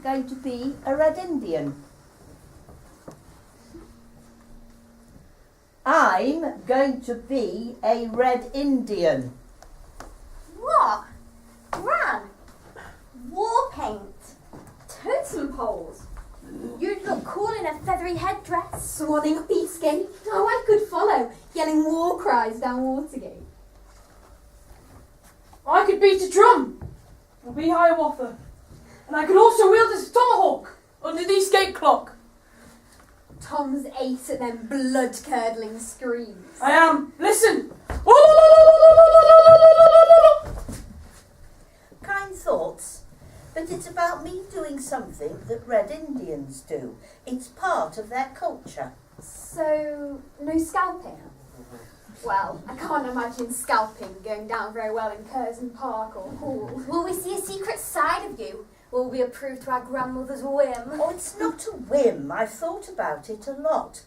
Going to be a Red Indian. I'm going to be a Red Indian. What? Gran? War paint? Totem poles? You'd look cool in a feathery headdress, swanning up Eastgate. Oh, I could follow, yelling war cries down Watergate. I could beat a drum or be Hiawatha. And I could also wield a tomahawk under the Eastgate clock. Tom's ace at them blood-curdling screams. I am. Listen. Kind thoughts, but it's about me doing something that Red Indians do. It's part of their culture. So, no scalping? Well, I can't imagine scalping going down very well in Curzon Park or Hall. Will we see a secret side of you? Will we approve to our grandmother's whim? Oh, it's not a whim. I've thought about it a lot.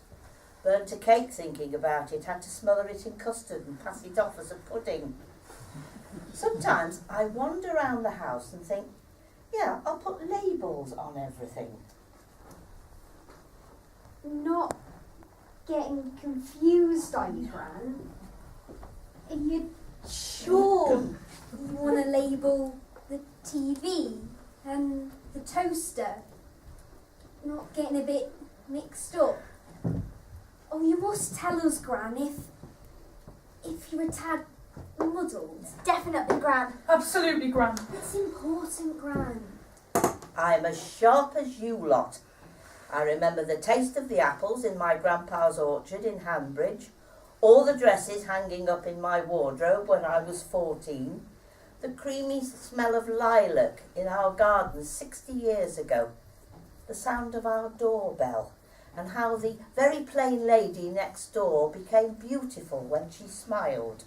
Burnt a cake thinking about it, had to smother it in custard and pass it off as a pudding. Sometimes I wander around the house and think, yeah, I'll put labels on everything. Not getting confused, are you, Gran? Are you sure you want to label the TV and the toaster? Not getting a bit mixed up? Oh, you must tell us, Gran, if you're a tad muddled. Definitely, Gran. Absolutely, Gran. It's important, Gran. I'm as sharp as you lot. I remember the taste of the apples in my grandpa's orchard in Hanbridge, all the dresses hanging up in my wardrobe when I was 14, the creamy smell of lilac in our garden 60 years ago, the sound of our doorbell, and how the very plain lady next door became beautiful when she smiled.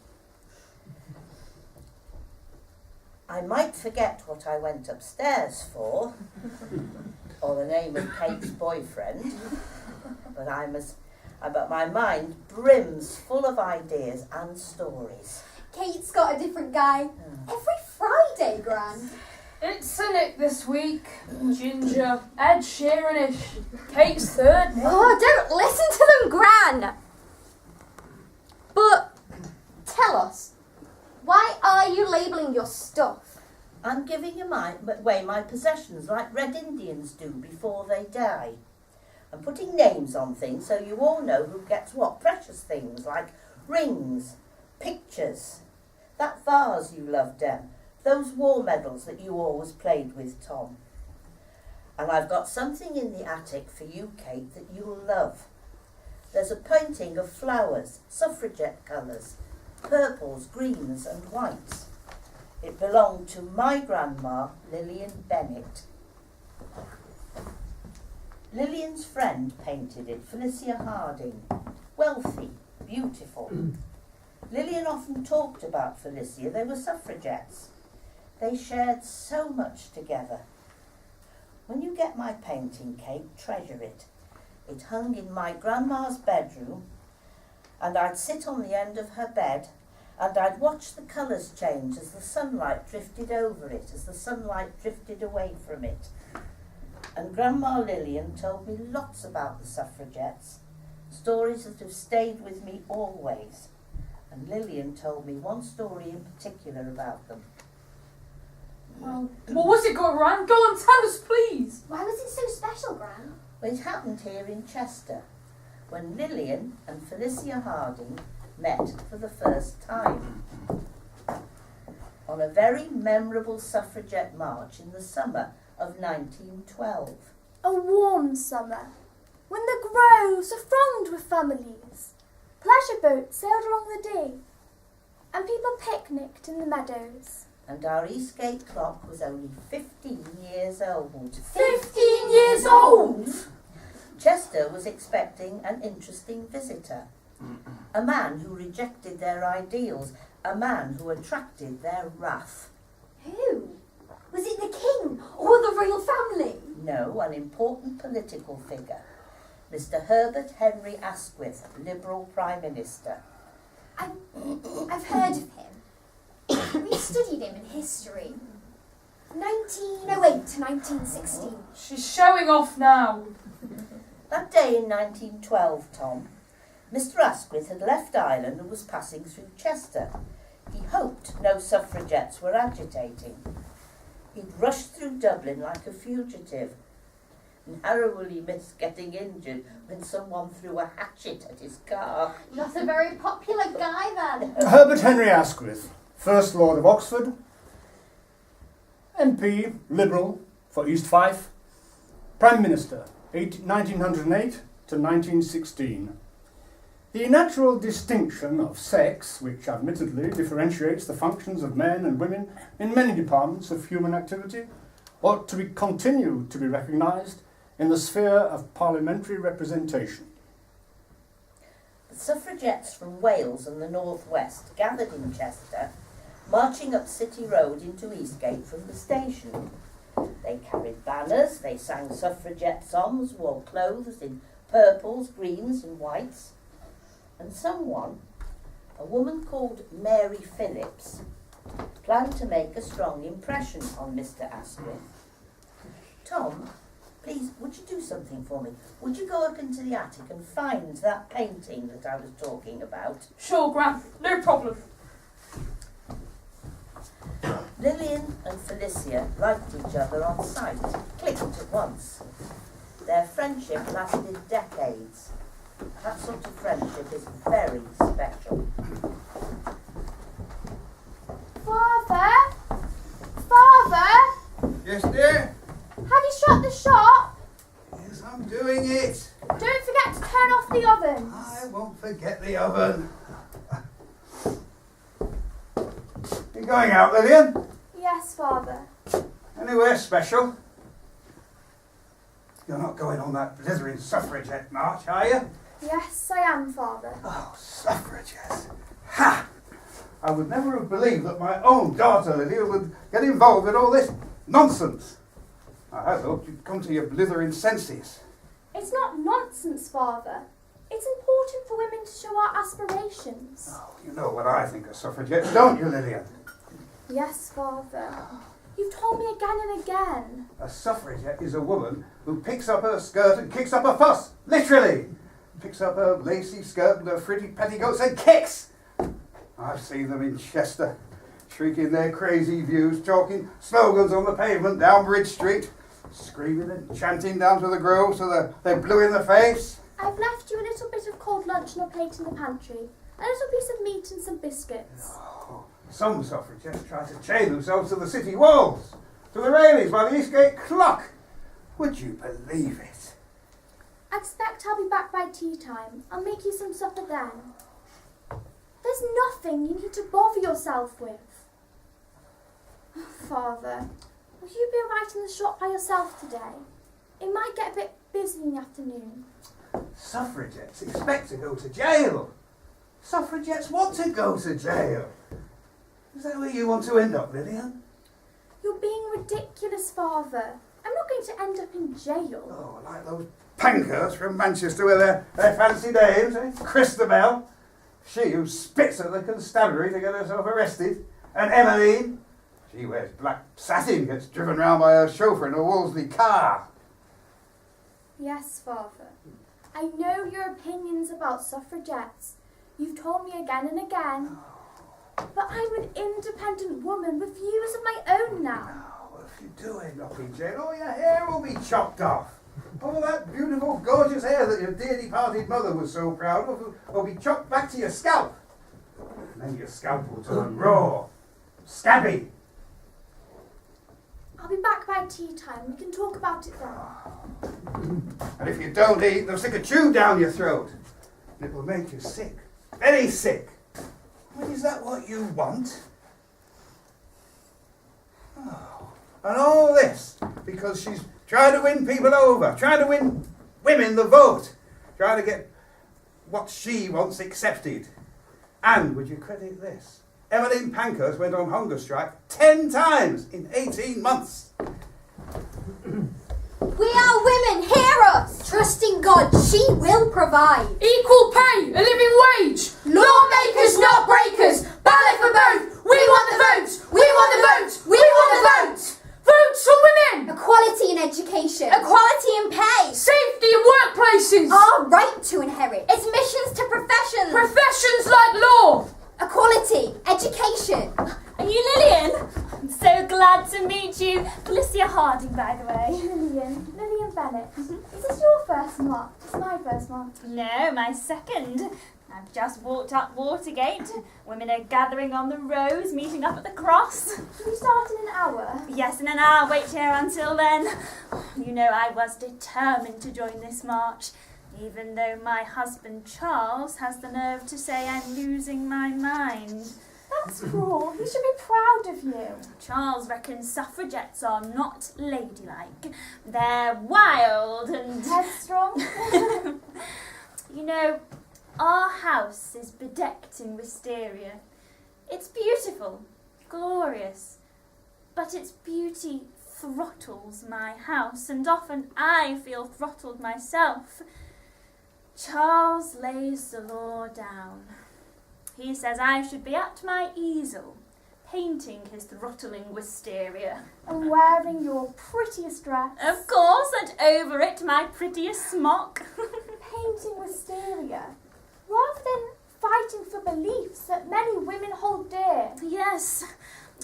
I might forget what I went upstairs for, or the name of Kate's boyfriend, but my mind brims full of ideas and stories. Kate's got a different guy every Friday, Gran. It's Cynic this week. Ginger, Ed Sheeran-ish. Kate's third. Oh, don't listen to them, Gran! But tell us, why are you labelling your stuff? I'm giving away my possessions like Red Indians do before they die. I'm putting names on things so you all know who gets what precious things like rings, pictures, that vase you loved, Em, those war medals that you always played with, Tom. And I've got something in the attic for you, Kate, that you'll love. There's a painting of flowers, suffragette colours, purples, greens and whites. It belonged to my grandma, Lillian Bennett. Lillian's friend painted it, Felicia Harding. Wealthy, beautiful. Lillian often talked about Felicia. They were suffragettes. They shared so much together. When you get my painting, Kate, treasure it. It hung in my grandma's bedroom, and I'd sit on the end of her bed and I'd watch the colours change as the sunlight drifted over it, as the sunlight drifted away from it. And Grandma Lillian told me lots about the suffragettes, stories that have stayed with me always. And Lillian told me one story in particular about them. Well, what was it, Gran? Go on, tell us, please. Why was it so special, Gran? Well, it happened here in Chester, when Lillian and Felicia Harding met for the first time. On a very memorable suffragette march in the summer of 1912. A warm summer, when the groves are thronged with families. Pleasure boats sailed along the Dee, and people picnicked in the meadows. And our Eastgate clock was only 15 years old. 15 years old? Chester was expecting an interesting visitor. A man who rejected their ideals, a man who attracted their wrath. Who? Was it the king or the royal family? No, an important political figure. Mr. Herbert Henry Asquith, Liberal Prime Minister. I've heard of him. We studied him in history. 1908 to 1916. She's showing off now. That day in 1912, Tom, Mr. Asquith had left Ireland and was passing through Chester. He hoped no suffragettes were agitating. He'd rushed through Dublin like a fugitive, and narrowly missed getting injured when someone threw a hatchet at his car. Not a very popular guy then. Herbert Henry Asquith, First Lord of Oxford, MP, Liberal for East Fife, Prime Minister, 1908 to 1916. The natural distinction of sex, which admittedly differentiates the functions of men and women in many departments of human activity, ought to continue to be recognised in the sphere of parliamentary representation. The suffragettes from Wales and the northwest gathered in Chester, marching up City Road into Eastgate from the station. They carried banners, they sang suffragette songs, wore clothes in purples, greens and whites. And someone, a woman called Mary Phillips, planned to make a strong impression on Mr. Asquith. Tom, please, would you do something for me? Would you go up into the attic and find that painting that I was talking about? Sure, Gran, no problem. Lillian and Felicia liked each other on sight, clicked at once. Their friendship lasted decades. That sort of friendship is very special. Father? Father? Yes, dear? Have you shut the shop? Yes, I'm doing it. Don't forget to turn off the ovens. I won't forget the oven. You going out, Lillian? Yes, Father. Anywhere special? You're not going on that blithering suffragette march, are you? Yes, I am, Father. Oh, suffragettes. Ha! I would never have believed that my own daughter, Lillian, would get involved in all this nonsense. I had hoped you'd come to your blithering senses. It's not nonsense, Father. It's important for women to show our aspirations. Oh, you know what I think of suffragettes, don't you, Lillian? Yes, Father. You've told me again and again. A suffragette is a woman who picks up her skirt and kicks up a fuss, literally. Picks up her lacy skirt and her pretty petticoats and kicks. I've seen them in Chester, shrieking their crazy views, chalking slogans on the pavement down Bridge Street, screaming and chanting down to the Grove so they're blue in the face. I've left you a little bit of cold lunch on a plate in the pantry, a little piece of meat and some biscuits. Oh, some suffragettes try to chain themselves to the city walls, to the railings by the Eastgate clock. Would you believe it? I expect I'll be back by tea time. I'll make you some supper then. There's nothing you need to bother yourself with. Oh, Father, will you be alright in the shop by yourself today? It might get a bit busy in the afternoon. Suffragettes expect to go to jail. Suffragettes want to go to jail. Is that where you want to end up, Lillian? You're being ridiculous, Father. I'm not going to end up in jail. Oh, like those pankers from Manchester with their fancy names, eh? Christabel, she who spits at the constabulary to get herself arrested. And Emmeline, she wears black satin, gets driven round by her chauffeur in a Wolseley car. Yes, Father. I know your opinions about suffragettes. You've told me again and again. But I'm an independent woman with views of my own now. Oh, if you do end up in jail, all your hair will be chopped off. All that beautiful, gorgeous hair that your dear departed mother was so proud of will be chopped back to your scalp. And then your scalp will turn raw, scabby. I'll be back by tea time. We can talk about it then. And if you don't eat, they'll stick a tube down your throat. And it will make you sick. Very sick. Well, is that what you want? Oh. And all this because she's trying to win people over, trying to win women the vote, trying to get what she wants accepted. And would you credit this? Emmeline Pankhurst went on hunger strike 10 times in 18 months. We are women, hear us! Trust in God, she will provide. Equal pay, a living wage. Lawmakers, not breakers. Ballot for both. We want the votes. We want the votes. We want the votes. Votes for women. Equality in education. Equality in pay. Safety in workplaces. Our right to inherit. Admissions to professions. Professions like law. Equality. Education. Are you Lillian? I'm so glad to meet you. Felicia Harding, by the way. Lillian Bennett. Is this your first march? It's my first march. No, my second. I've just walked up Watergate. Women are gathering on the rows, meeting up at the cross. Should we start in an hour? Yes, in an hour. Wait here until then. You know, I was determined to join this march, even though my husband Charles has the nerve to say I'm losing my mind. That's cruel. He should be proud of you. Charles reckons suffragettes are not ladylike. They're wild and... Headstrong. You know, our house is bedecked in wisteria. It's beautiful, glorious, but its beauty throttles my house, and often I feel throttled myself. Charles lays the law down. He says I should be at my easel, painting his throttling wisteria. And wearing your prettiest dress. Of course, and over it my prettiest smock. Painting wisteria. Rather than fighting for beliefs that many women hold dear. Yes.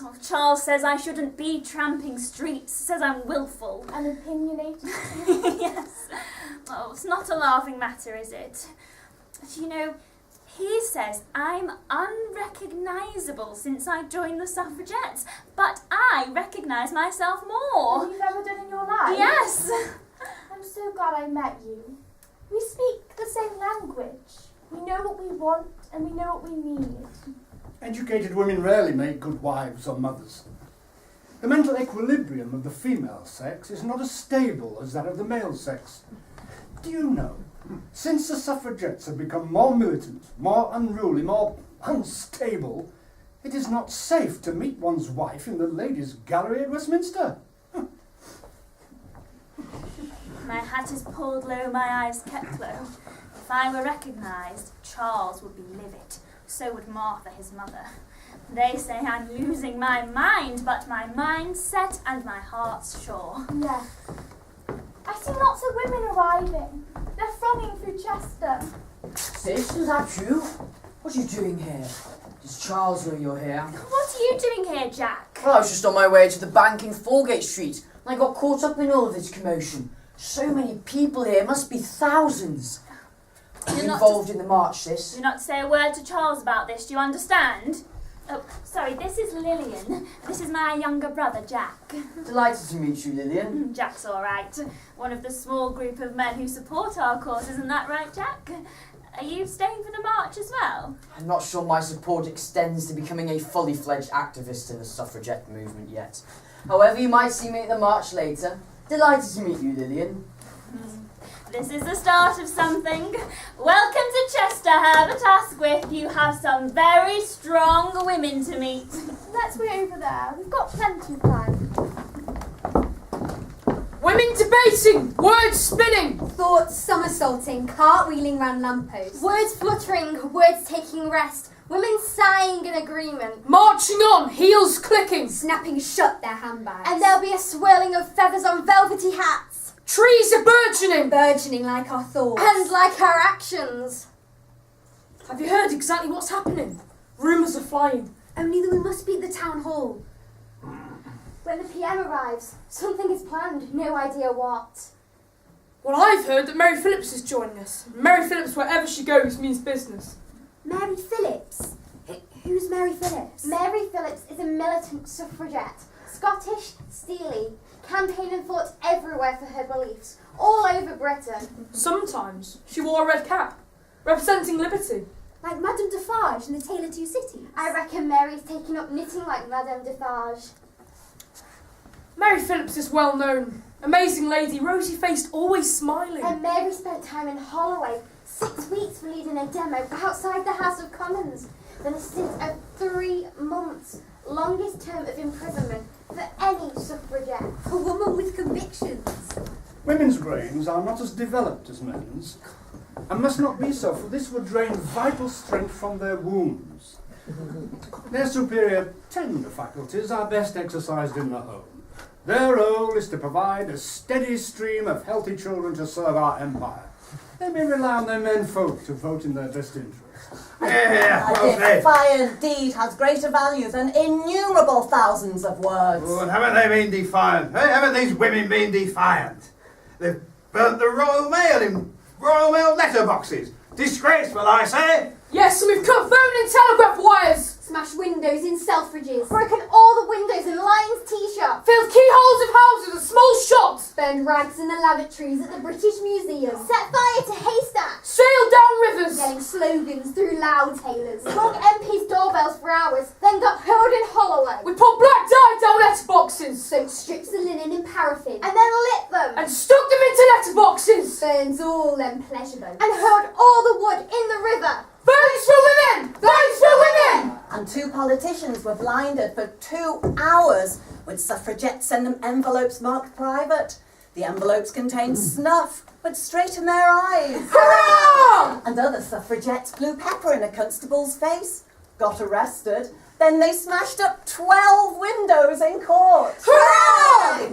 Oh, Charles says I shouldn't be tramping streets, says I'm willful. And opinionated. Yes. Oh, it's not a laughing matter, is it? But you know, he says I'm unrecognisable since I joined the suffragettes, but I recognise myself more. Than you've ever done in your life. Yes. I'm so glad I met you. We speak the same language. We know what we want and we know what we need. Educated women rarely make good wives or mothers. The mental equilibrium of the female sex is not as stable as that of the male sex. Do you know, since the suffragettes have become more militant, more unruly, more unstable, it is not safe to meet one's wife in the ladies' gallery at Westminster. My hat is pulled low, my eyes kept low. If I were recognised, Charles would be livid. So would Martha, his mother. They say I'm losing my mind, but my mind's set and my heart's sure. Yes. I see lots of women arriving. They're thronging through Chester. Sis, is that you? What are you doing here? Does Charles know you're here? What are you doing here, Jack? Well, I was just on my way to the bank in Foregate Street, and I got caught up in all of this commotion. So many people here, must be thousands. You're I'm not involved in the march, sis. You're not to say a word to Charles about this, do you understand? Oh, sorry, this is Lillian. This is my younger brother, Jack. Delighted to meet you, Lillian. Jack's all right. One of the small group of men who support our cause, isn't that right, Jack? Are you staying for the march as well? I'm not sure my support extends to becoming a fully fledged activist in the suffragette movement yet. However, you might see me at the march later. Delighted to meet you, Lillian. This is the start of something. Welcome to Chester, Herbert Asquith. You have some very strong women to meet. Let's wait over there. We've got plenty of time. Women debating, words spinning. Thoughts somersaulting, cartwheeling round lampposts. Words fluttering, words taking rest. Women sighing in agreement. Marching on, heels clicking. Snapping shut their handbags. And there'll be a swirling of feathers on velvety hats. Trees are burgeoning. Burgeoning like our thoughts. And like our actions. Have you heard exactly what's happening? Rumours are flying. Only that we must be at the town hall. When the PM arrives, something is planned, no idea what. Well, I've heard that Mary Phillips is joining us. Mary Phillips, wherever she goes, means business. Mary Phillips? Who's Mary Phillips? Mary Phillips is a militant suffragette. Scottish, steely, campaigned and fought everywhere for her beliefs, all over Britain. Sometimes she wore a red cap, representing liberty. Like Madame Defarge in The Tale of Two Cities? I reckon Mary's taking up knitting like Madame Defarge. Mary Phillips is well known. Amazing lady, rosy-faced, always smiling. And Mary spent time in Holloway, 6 weeks for leading a demo outside the House of Commons. Then a stint of 3 months, longest term of imprisonment for any suffragette. A woman with convictions. Women's brains are not as developed as men's, and must not be so, for this would drain vital strength from their wombs. Their superior tender faculties are best exercised in the home. Their role is to provide a steady stream of healthy children to serve our empire. They may rely on their menfolk to vote in their best interests. Yeah, A well said. defiant deed has greater value than innumerable thousands of words. Oh, and haven't they been defiant? Hey, haven't these women been defiant? They've burnt the Royal Mail in Royal Mail letterboxes. Disgraceful, I say. Yes, and we've cut phone and telegraph wires. Smashed windows in Selfridges. Broken all the windows in Lyons Tea Shop. Filled keyholes of houses and small shops. Burned rags in the lavatories at the British Museum. Set fire to haystacks. Sailed down rivers. Yelling slogans through loudtailers. Rung MP's doorbells for hours. Then got hurled in Holloway. We put black dye down letterboxes. Soaked strips of linen in paraffin. And then lit them. And stuck them into letterboxes. Burns all them pleasure boats. And hurled all the wood in the river. Votes for women! Votes for women! And 2 politicians were blinded for 2 hours with suffragettes send them envelopes marked private. The envelopes contained snuff, but straight in their eyes. Hurrah! And other suffragettes blew pepper in a constable's face, got arrested, then they smashed up 12 windows in court. Hurrah!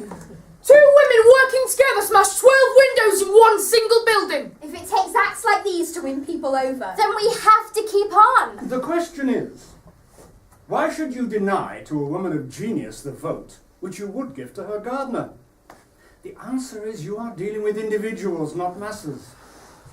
2 women working together smashed 12 windows in one single building. If it takes acts like these To win people over. then we have to keep on. The question is, why should you deny to a woman of genius the vote which you would give to her gardener? The answer is you are dealing with individuals, not masses.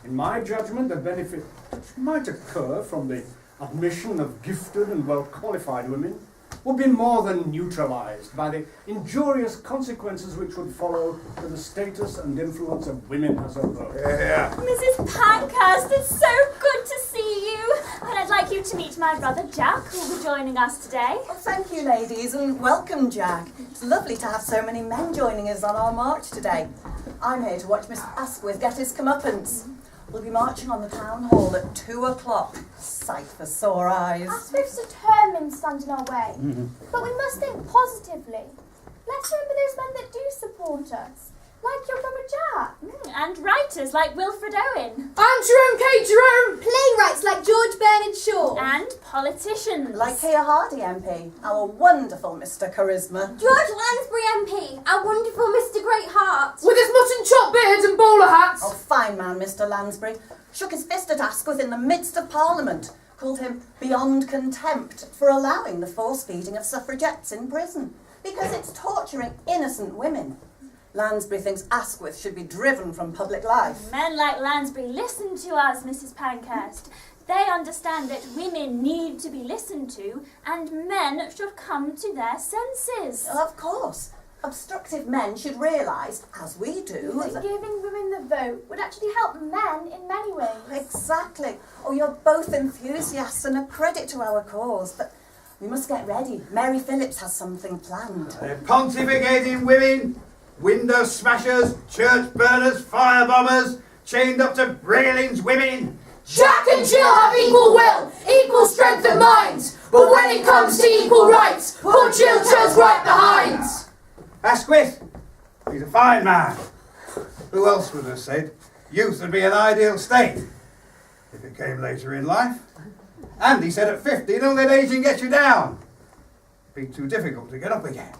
In my judgment, the benefit which might occur from the admission of gifted and well-qualified women would be more than neutralised by the injurious consequences which would follow to the status and influence of women as a whole. Yeah. Mrs. Pankhurst, it's so good to see you. And I'd like you to meet my brother Jack, who will be joining us today. Well, thank you, ladies, and welcome, Jack. It's lovely to have so many men joining us on our march today. I'm here to watch Mr. Asquith get his comeuppance. We'll be marching on the town hall at 2 o'clock. Sight for sore eyes. Asquith's determined to stand in our way. But we must think positively. Let's remember those men that do support us. Like your brother Jack. And writers like Wilfred Owen. And Jerome K. Jerome. Playwrights like George Bernard Shaw. And politicians. Like Kia Hardy MP, our wonderful Mr. Charisma. George Lansbury MP, our wonderful Mr. Greatheart. With his mutton chop beard and bowler hats. Oh, fine man, Mr. Lansbury. Shook his fist at Asquith in the midst of Parliament. Called him beyond contempt for allowing the force feeding of suffragettes in prison. Because it's torturing innocent women. Lansbury thinks Asquith should be driven from public life. Men like Lansbury, listen to us, Mrs. Pankhurst. They understand that women need to be listened to and men should come to their senses. Of course. Obstructive men should realise, as we do, That giving women the vote would actually help men in many ways. Exactly. Oh, you're both enthusiasts and a credit to our cause, but we must get ready. Mary Phillips has something planned. They're pontificating women, window smashers, church burners, firebombers, chained up to railings women. Jack and Jill have equal will, equal strength of minds, but when it comes to equal rights, poor Jill turns right behind. Asquith, he's a fine man. Who else would have said youth would be an ideal state if it came later in life? And he said at 50, don't let aging get you down. Be too difficult to get up again.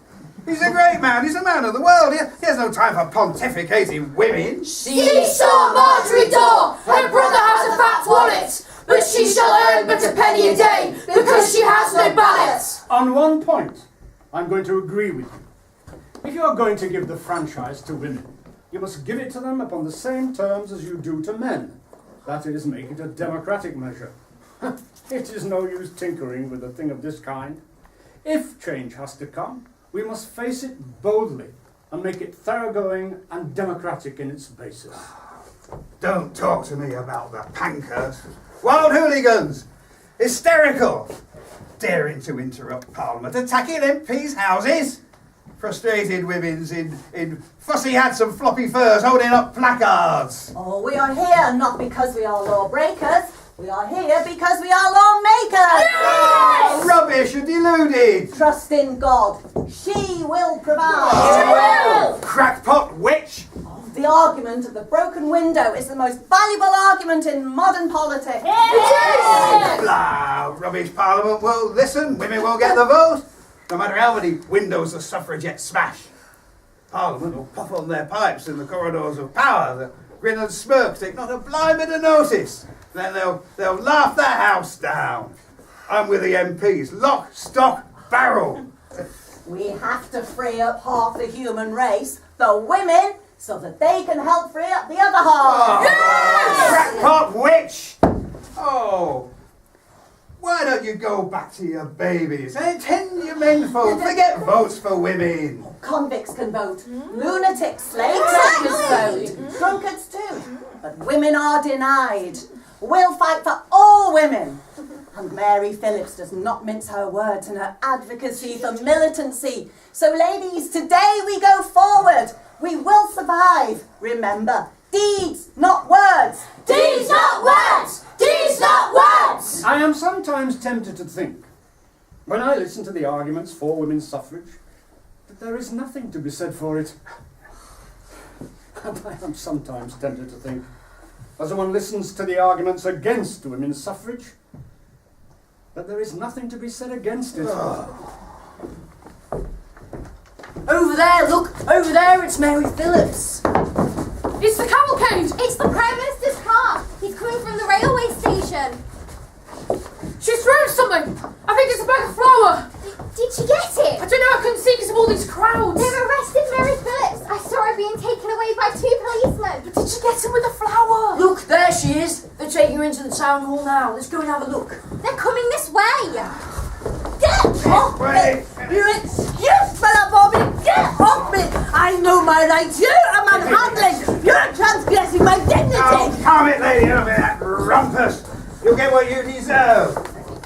He's a great man, he's a man of the world. He has no time for pontificating women. She saw Marjorie Daw, her brother has a fat wallet, but she shall earn but a penny a day because she has no ballot. On one point, I'm going to agree with you. If you are going to give the franchise to women, you must give it to them upon the same terms as you do to men. That is, make it a democratic measure. It is no use tinkering with a thing of this kind. If change has to come, we must face it boldly and make it thoroughgoing and democratic in its basis. Don't talk to me about the Pankhursts. Wild hooligans! Hysterical! Daring to interrupt Parliament, attacking MPs' houses! Frustrated women's in fussy hats and floppy furs holding up placards! Oh, we are here not because we are lawbreakers. We are here because we are lawmakers. Oh, rubbish and deluded! Trust in God. She will provide. Oh, crackpot witch! The argument of the broken window is the most valuable argument in modern politics. Blah! Rubbish Parliament won't listen, women won't get the vote. No matter how many windows the suffragettes smash. Parliament will puff on their pipes in the corridors of power. They'll grin and smirk, take not a blind bit of notice. Then they'll laugh the house down. I'm with the MPs, lock, stock, barrel. We have to free up half the human race, the women, so that they can help free up the other half. Crackpot witch! Oh, why don't you go back to your babies? Tend your menfolk. Forget votes for women. Convicts can vote. Lunatics, slave traders vote. Drunkards too. But women are denied. We'll fight for all women. And Mary Phillips does not mince her words in her advocacy for militancy. So ladies, today we go forward. We will survive. Remember, deeds, not words. Deeds not words! Deeds not words! I am sometimes tempted to think, when I listen to the arguments for women's suffrage, that there is nothing to be said for it. And I am sometimes tempted to think, as one listens to the arguments against women's suffrage, that there is nothing to be said against it. Over there, look! Over there, it's Mary Phillips. It's the cavalcade! It's the Prime Minister's car. He's coming from the railway station. She's thrown something! I think it's a bag of flour! Did she get it? I don't know, I couldn't see because of all these crowds! They've arrested Mary Phillips. I saw her being taken away by 2 policemen. But did she get him with the flour? Look, there she is. They're taking her into the town hall now. Let's go and have a look. They're coming this way. Get off me! You fella, Bobby! Get off me! I know my rights. You're a manhandling. You're transgressing my dignity. Oh, calm it, lady, over that rumpus. You'll get what you deserve.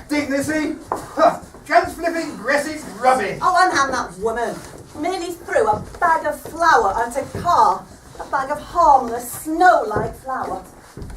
Dignity? Huh. Trans-flipping, aggressive rubbish. Oh, unhand that woman. Merely threw a bag of flour at a car. A bag of harmless, snow-like flour.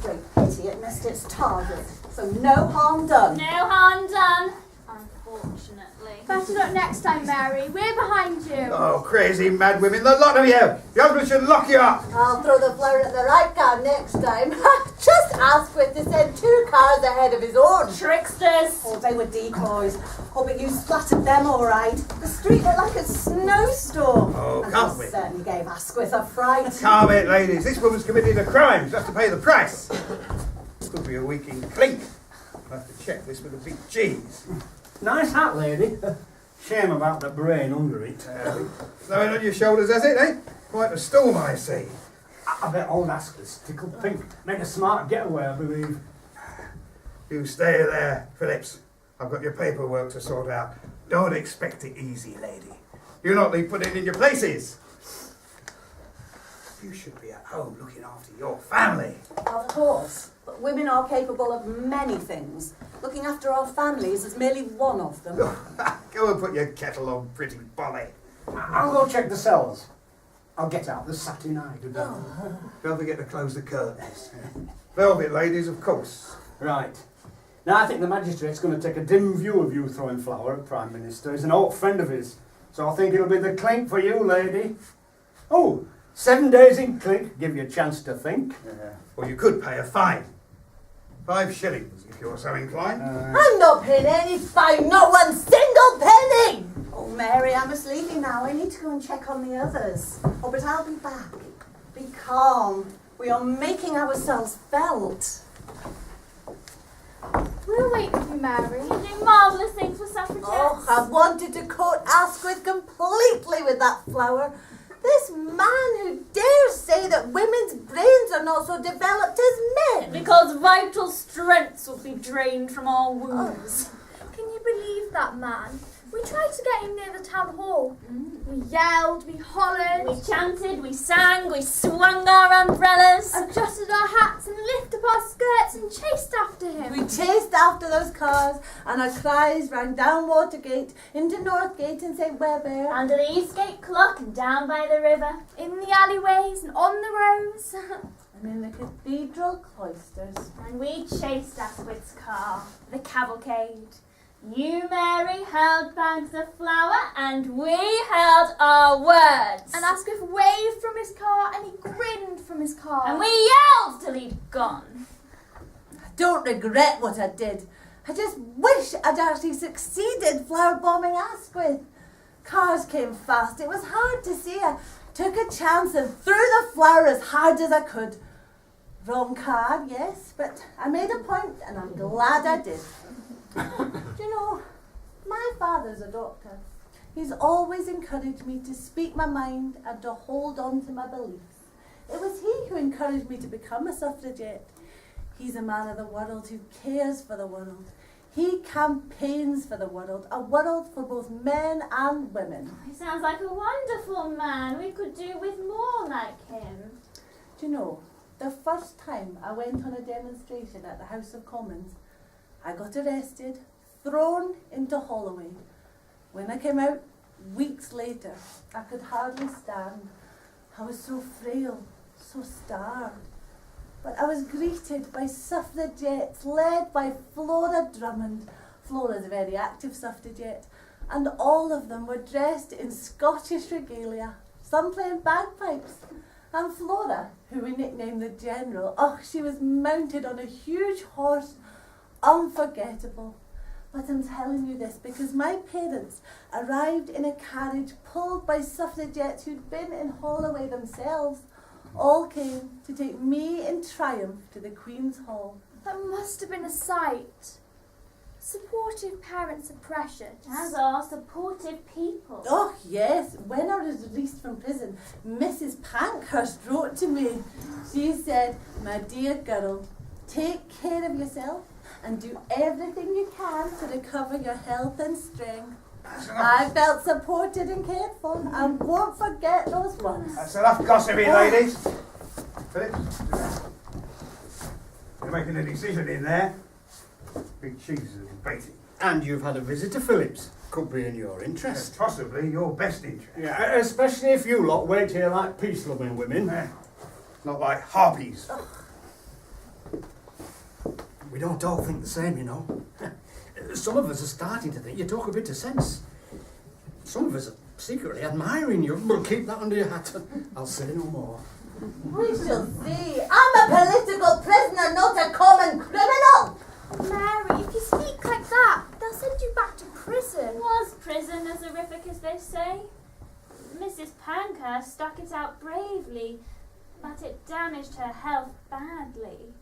Great pity it missed its target. So no harm done. No harm done, unfortunately. Better luck next time, Mary. We're behind you. Oh, crazy mad women, the lot of you. Your husband should lock you up. I'll throw the flour at the right car next time. Just ask Asquith to send 2 cars ahead of his own. Tricksters. Oh, they were decoys. Oh, but you splattered them all right. The street looked like a snowstorm. Oh, and calm you it. certainly gave Asquith a fright. Calm it, ladies. This woman's committed a crime. She'll have to pay the price. Could be a week in clink. I'll have to check this with a big cheese. Nice hat, lady. Shame about the brain under it. Snowing on your shoulders, has it, eh? Quite a storm, I see. I bet old Asquith's tickled pink. Make a smart getaway, I believe. You stay there, Phillips. I've got your paperwork to sort out. Don't expect it easy, lady. You not be put in your places. You should be at home looking after your family. Of course, but women are capable of many things. Looking after our families is merely one of them. Go and put your kettle on, pretty Polly. I'll go check the cells. I'll get out the satin eye to Don't forget to close the curtains. Velvet ladies, of course. Right. Now I think the magistrate's going to take a dim view of you throwing flour at Prime Minister. He's an old friend of his. So I think it'll be the clink for you, lady. Oh, 7 days in clink. Give you a chance to think. Or you could pay a fine. 5 shillings, if you're so inclined. I'm not paying any fine, not one single penny! Oh, Mary, I must leave you now. I need to go and check on the others. Oh, but I'll be back. Be calm. We are making ourselves felt. We'll wait for you, Mary. You do marvellous things for suffragettes. Oh, I wanted to coat Asquith completely with that flower. This man who dares say that women's brains are not so developed as men. Because vital strengths will be drained from our wombs. Can you believe that man? We tried to get him near the town hall. We yelled, we hollered, We chanted, we sang, we swung our umbrellas. adjusted our hats and lifted up our skirts and chased after him. We chased after those cars, and our cries rang down Watergate, into Northgate and St. Webber. Under the Eastgate clock and down by the river. In the alleyways and on the roads. And in the cathedral cloisters. And we chased Asquith's car, the cavalcade. You, Mary, held bags of flour, and we held our words. And Asquith waved from his car and he grinned from his car. And we yelled till he'd gone. I don't regret what I did. I just wish I'd actually succeeded flower bombing Asquith. Cars came fast. It was hard to see. I took a chance and threw the flower as hard as I could. Wrong card, yes, but I made a point and I'm glad I did. Do you know, my father's a doctor. He's always encouraged me to speak my mind and to hold on to my beliefs. It was he who encouraged me to become a suffragette. He's a man of the world who cares for the world. He campaigns for the world, a world for both men and women. He sounds like a wonderful man. We could do with more like him. Do you know, the first time I went on a demonstration at the House of Commons, I got arrested, thrown into Holloway. When I came out, weeks later, I could hardly stand. I was so frail, so starved. But I was greeted by suffragettes led by Flora Drummond. Flora's a very active suffragette. And all of them were dressed in Scottish regalia, some playing bagpipes. And Flora, who we nicknamed the General, oh, she was mounted on a huge horse, unforgettable. But I'm telling you this because my parents arrived in a carriage pulled by suffragettes who'd been in Holloway themselves. All came to take me in triumph to the Queen's Hall. That must have been a sight. Supportive parents are precious. As are supportive people. Oh yes, when I was released from prison, Mrs. Pankhurst wrote to me. She said, "My dear girl, take care of yourself and do everything you can to recover your health and strength." I felt supported and cared for. I won't forget those ones. That's enough gossiping, ladies. Phillips, you're making a decision in there. Big cheese is baiting. And you've had a visitor, Phillips. Could be in your interest. Possibly your best interest. Yeah, especially if you lot wait here like peace-loving women. Not like harpies. We don't all think the same, you know. Some of us are starting to think you talk a bit of sense. Some of us are secretly admiring you. Well, keep that under your hat. I'll say no more. We shall see. I'm a political prisoner, not a common criminal. Mary, if you speak like that, they'll send you back to prison. Was prison as horrific as they say? Mrs. Pankhurst stuck it out bravely, but it damaged her health badly.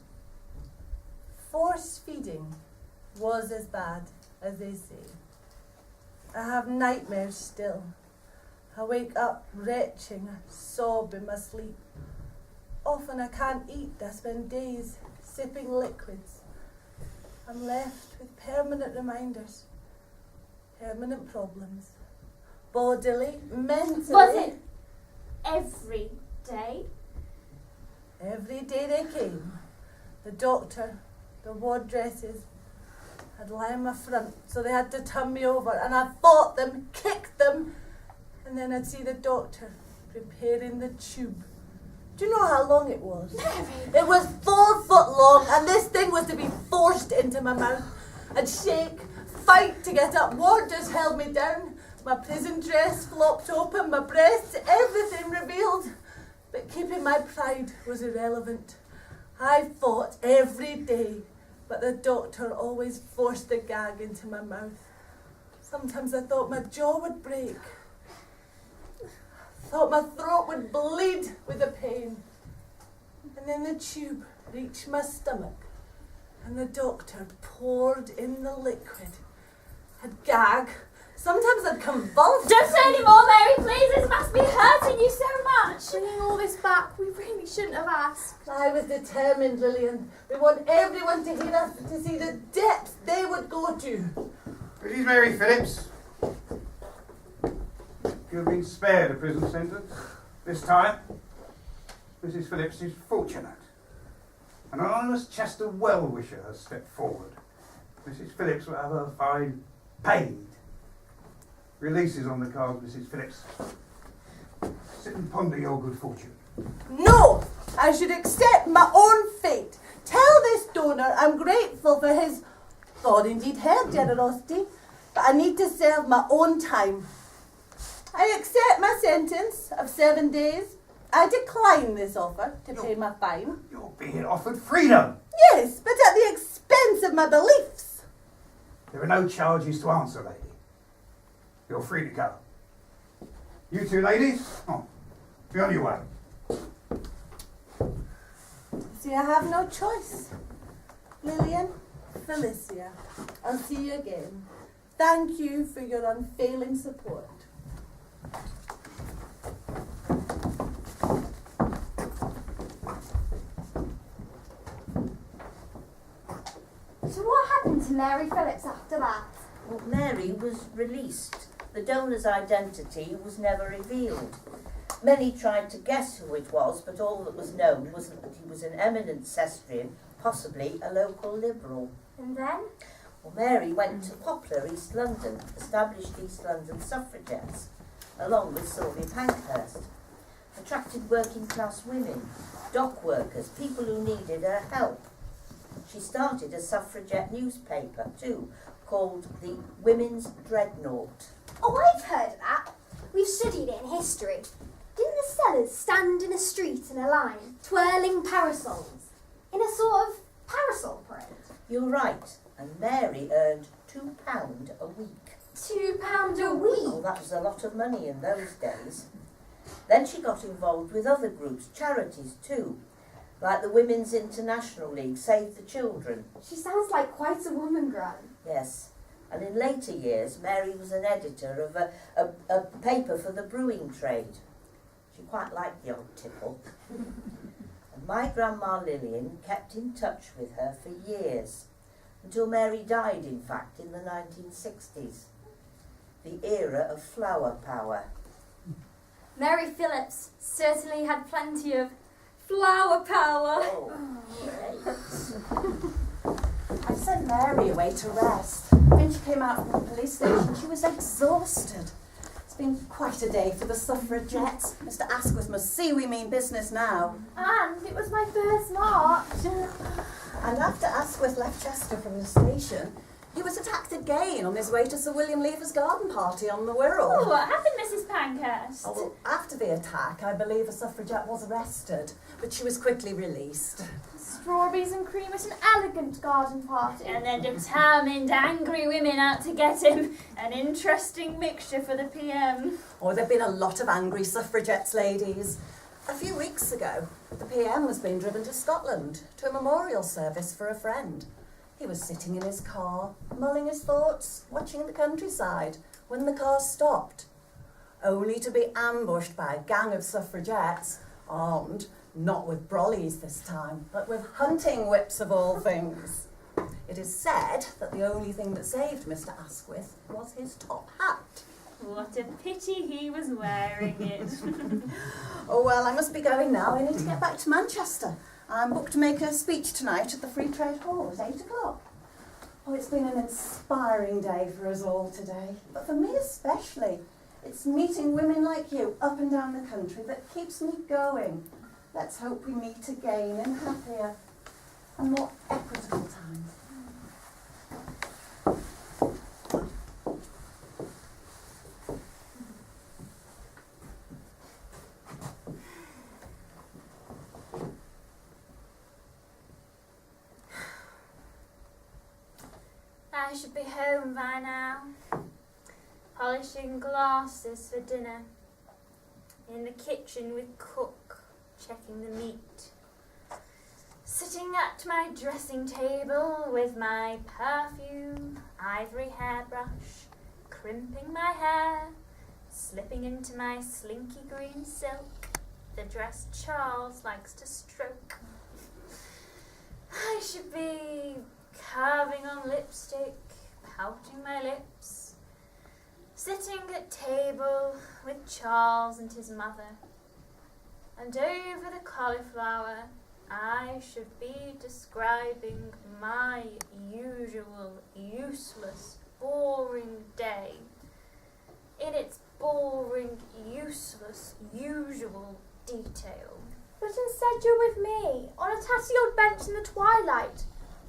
Force feeding was as bad as they say. I have nightmares still. I wake up retching, I sob in my sleep. Often I can't eat, I spend days sipping liquids. I'm left with permanent reminders, permanent problems. Bodily, mentally. Was it every day? Every day they came, the doctor, the wardresses, had lie in my front, so they had to turn me over, and I fought them, kicked them, and then I'd see the doctor preparing the tube. Do you know how long it was? It was 4 foot long, and this thing was to be forced into my mouth. I'd shake, fight to get up. Warders held me down. My prison dress flopped open, my breasts, everything revealed. But keeping my pride was irrelevant. I fought every day, but the doctor always forced the gag into my mouth. Sometimes I thought my jaw would break. Thought my throat would bleed with the pain. And then the tube reached my stomach, and the doctor poured in the liquid. I'd gag. Sometimes I'd convulse. Don't say any more, Mary, please. This must be hurting you so much. Bringing all this back, we really shouldn't have asked. I was determined, Lillian. We want everyone to hear us, to see the depths they would go to. Mrs. Mary Phillips, you have been spared a prison sentence. This time, Mrs. Phillips is fortunate. An anonymous Chester well-wisher has stepped forward. Mrs. Phillips will have her fine paid. Releases on the cards, Mrs. Phillips. Sit and ponder your good fortune. No! I should accept my own fate. Tell this donor I'm grateful for his, or indeed her generosity, but I need to serve my own time. I accept my sentence of 7 days. I decline this offer to pay my fine. You're being offered freedom. Yes, but at the expense of my beliefs. There are no charges to answer, lady. You're free to go. You two ladies, be on your way. See, I have no choice. Lillian, Felicia, I'll see you again. Thank you for your unfailing support. So what happened to Mary Phillips after that? Well, Mary was released. The donor's identity was never revealed. Many tried to guess who it was, but all that was known was that he was an eminent Cestrian, possibly a local Liberal. And then? Well, Mary went to Poplar, East London, established East London suffragettes, along with Sylvia Pankhurst. Attracted working class women, dock workers, people who needed her help. She started a suffragette newspaper too, called the Women's Dreadnought. Oh, I've heard of that. We've studied it in history. Didn't the sellers stand in a street in a line, twirling parasols, in a sort of parasol parade? You're right, and Mary earned £2 a week. £2 a week? Oh, that was a lot of money in those days. Then she got involved with other groups, charities too, like the Women's International League, Save the Children. She sounds like quite a woman, Gran. Yes, and in later years, Mary was an editor of a paper for the brewing trade. She quite liked the old tipple. And my grandma Lillian kept in touch with her for years, until Mary died, in fact, in the 1960s. The era of flower power. Mary Phillips certainly had plenty of flower power. Oh, yes. I sent Mary away to rest. When she came out from the police station, she was exhausted. It's been quite a day for the suffragettes. Mr. Asquith must see we mean business now. And it was my first march. And after Asquith left Chester from the station, he was attacked again on his way to Sir William Lever's garden party on the Wirral. Oh, what happened, Mrs. Pankhurst? Oh, well, after the attack, I believe a suffragette was arrested, but she was quickly released. Strawberries and cream at an elegant garden party. And then determined, angry women out to get him. An interesting mixture for the PM. Oh, there have been a lot of angry suffragettes, ladies. A few weeks ago, the PM was being driven to Scotland to a memorial service for a friend. He was sitting in his car, mulling his thoughts, watching the countryside, when the car stopped, only to be ambushed by a gang of suffragettes, armed, not with brollies this time, but with hunting whips of all things. It is said that the only thing that saved Mr. Asquith was his top hat. What a pity he was wearing it. Oh, well, I must be going now. I need to get back to Manchester. I'm booked to make a speech tonight at the Free Trade Hall at 8 o'clock. Oh, it's been an inspiring day for us all today, but for me especially. It's meeting women like you up and down the country that keeps me going. Let's hope we meet again in happier and more equitable times. I should be home by now, polishing glasses for dinner, in the kitchen with cook, checking the meat, sitting at my dressing table with my perfume, ivory hairbrush, crimping my hair, slipping into my slinky green silk, the dress Charles likes to stroke. I should be carving on lipstick, pouting my lips, sitting at table with Charles and his mother, and over the cauliflower I should be describing my usual, useless, boring day in its boring, useless, usual detail. But instead you're with me, on a tatty old bench in the twilight,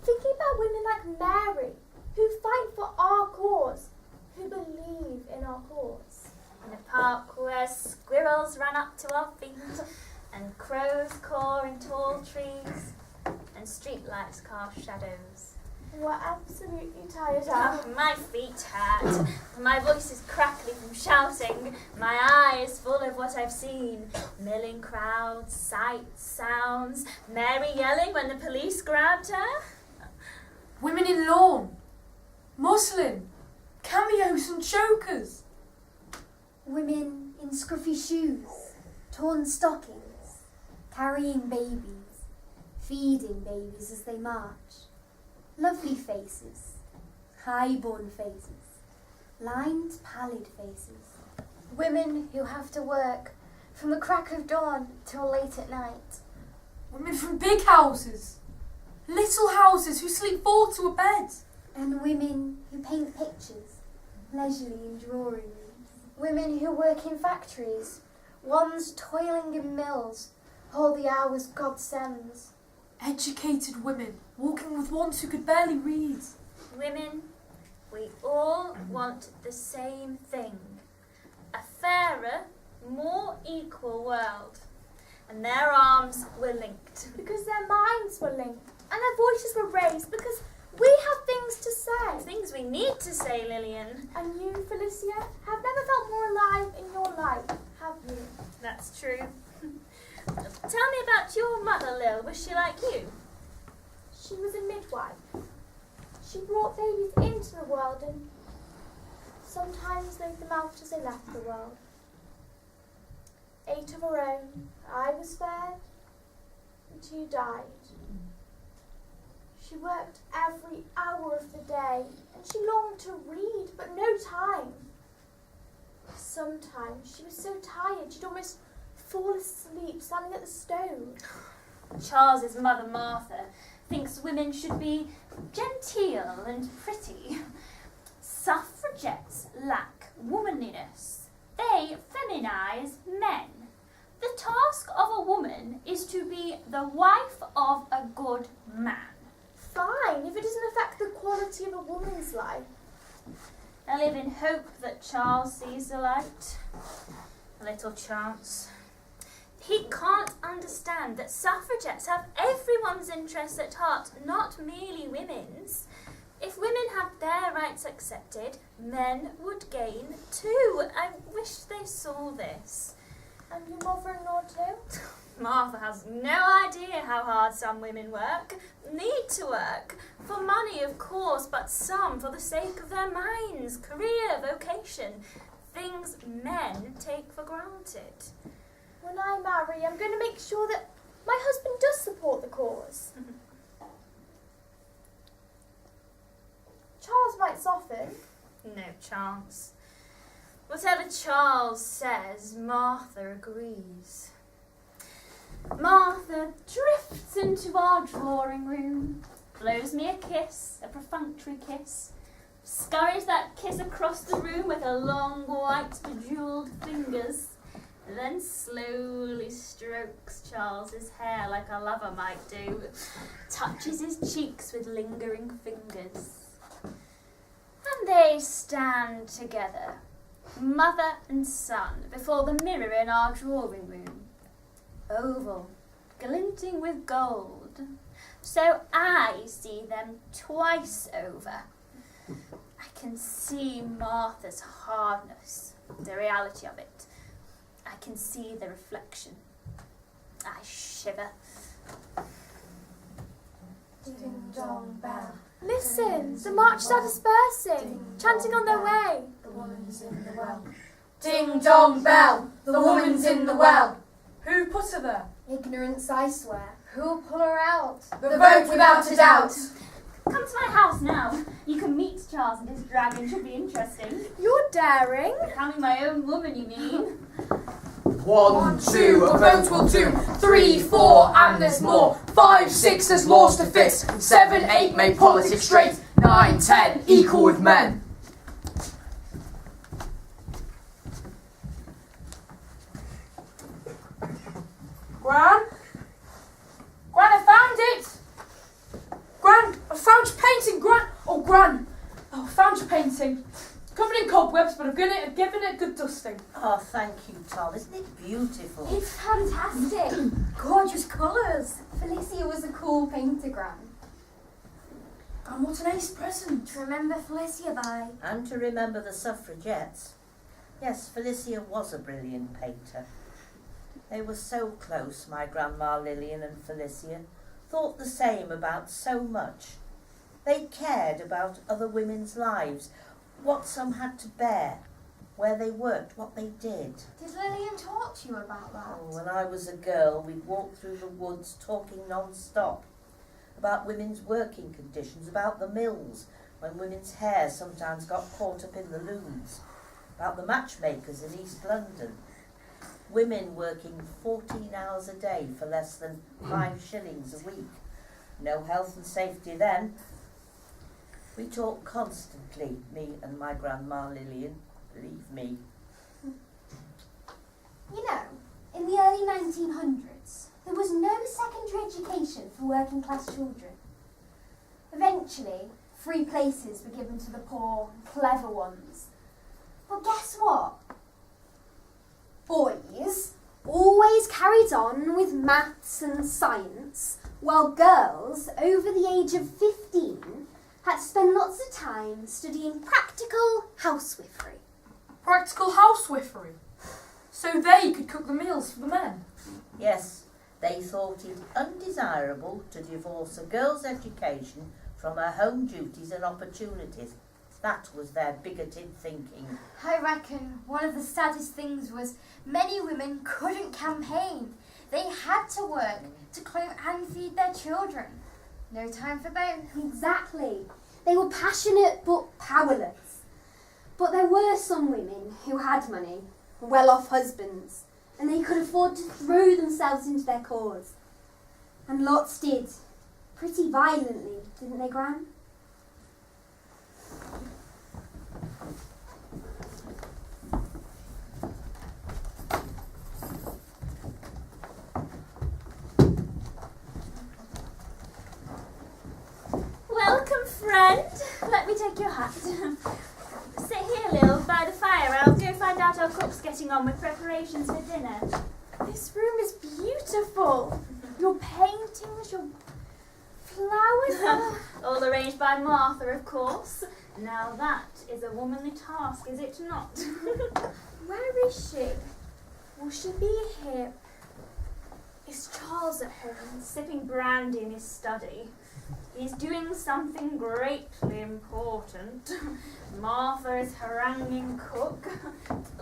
thinking about women like Mary, who fight for our cause, who believe in our cause. In a park where squirrels ran up to our feet, and crows caw in tall trees, and streetlights cast shadows. We're absolutely tired out. Oh, my feet hurt. My voice is crackly from shouting. My eyes full of what I've seen. Milling crowds, sights, sounds. Mary yelling when the police grabbed her. Women in lawn, muslin, cameos and chokers. Women in scruffy shoes, torn stockings, carrying babies, feeding babies as they march. Lovely faces, high-born faces, lined, pallid faces. Women who have to work from the crack of dawn till late at night. Women from big houses, little houses who sleep four to a bed. And women who paint pictures, leisurely in drawing rooms. Women who work in factories, ones toiling in mills, all the hours God sends. Educated women walking with ones who could barely read. Women, we all want the same thing. A fairer, more equal world. And their arms were linked. Because their minds were linked, and their voices were raised, because we have things to say. Things we need to say, Lillian. And you, Felicia, have never felt more alive in your life, have you? That's true. Tell me about your mother, Lil. Was she like you? She was a midwife. She brought babies into the world and sometimes laid them out as they left the world. 8 of her own. I was spared, and 2 died. She worked every hour of the day, and she longed to read, but no time. Sometimes she was so tired she'd almost fall asleep standing at the stove. Charles's mother, Martha, thinks women should be genteel and pretty. Suffragettes lack womanliness. They feminize men. The task of a woman is to be the wife of a good man. Fine, if it doesn't affect the quality of a woman's life. I live in hope that Charles sees the light. A little chance. He can't understand that suffragettes have everyone's interests at heart, not merely women's. If women had their rights accepted, men would gain too. I wish they saw this. And your mother-in-law too? Martha has no idea how hard some women work, need to work. For money, of course, but some for the sake of their minds, career, vocation. Things men take for granted. When I marry, I'm going to make sure that my husband does support the cause. Charles might soften. No chance. Whatever Charles says, Martha agrees. Martha drifts into our drawing room, blows me a kiss, a perfunctory kiss, scurries that kiss across the room with her long, white, bejewelled fingers, then slowly strokes Charles's hair like a lover might do, touches his cheeks with lingering fingers. And they stand together, mother and son, before the mirror in our drawing room. Oval, glinting with gold, so I see them twice over. I can see Martha's hardness, the reality of it. I can see the reflection. I shiver. Ding dong bell. Listen, the marches are dispersing, chanting on their way. The woman's in the well. Ding dong bell, the woman's in the well. Who put her there? Ignorance, I swear. Who'll pull her out? The vote without a doubt. Come to my house now. You can meet Charles and his dragon. Should be interesting. You're daring. Becoming my own woman, you mean? 1, 2, a vote will do. 3, 4, and there's more. 5, 6, there's laws to fit. 7, 8, make politics straight. 9, 10, equal with men. Gran? Gran, I found it! Gran, I found your painting, Gran! Oh, Gran! Oh, I found your painting. Covered in cobwebs, but I've given it a good dusting. Oh, thank you, Tom. Isn't it beautiful? It's fantastic. Gorgeous colours. Felicia was a cool painter, Gran. And what an ace present. To remember Felicia by. And to remember the suffragettes. Yes, Felicia was a brilliant painter. They were so close, my Grandma Lillian and Felicia. Thought the same about so much. They cared about other women's lives, what some had to bear, where they worked, what they did. Did Lillian talk to you about that? Oh, when I was a girl, we'd walk through the woods talking non-stop about women's working conditions, about the mills, when women's hair sometimes got caught up in the looms, about the matchmakers in East London, women working 14 hours a day for less than 5 shillings a week. No health and safety then. We talked constantly, me and my Grandma Lillian, believe me. You know, in the early 1900s, there was no secondary education for working class children. Eventually, free places were given to the poor, clever ones. But guess what? Boys always carried on with maths and science, while girls over the age of 15 had to spend lots of time studying practical housewifery. Practical housewifery. So they could cook the meals for the men. Yes, they thought it undesirable to divorce a girl's education from her home duties and opportunities. That was their bigoted thinking. I reckon one of the saddest things was many women couldn't campaign. They had to work to clothe and feed their children. No time for both. Exactly. They were passionate but powerless. But there were some women who had money, well-off husbands, and they could afford to throw themselves into their cause. And lots did. Pretty violently, didn't they, Gran? Welcome, friend. Let me take your hat. Sit here, Lil, by the fire. I'll go find out how Cook's getting on with preparations for dinner. This room is beautiful. Your paintings, your flowers. All arranged by Martha, of course. Now that is a womanly task, is it not? Where is she? Will she be here? Is Charles at home? Sipping brandy in his study. He's doing something greatly important. Martha is haranguing Cook.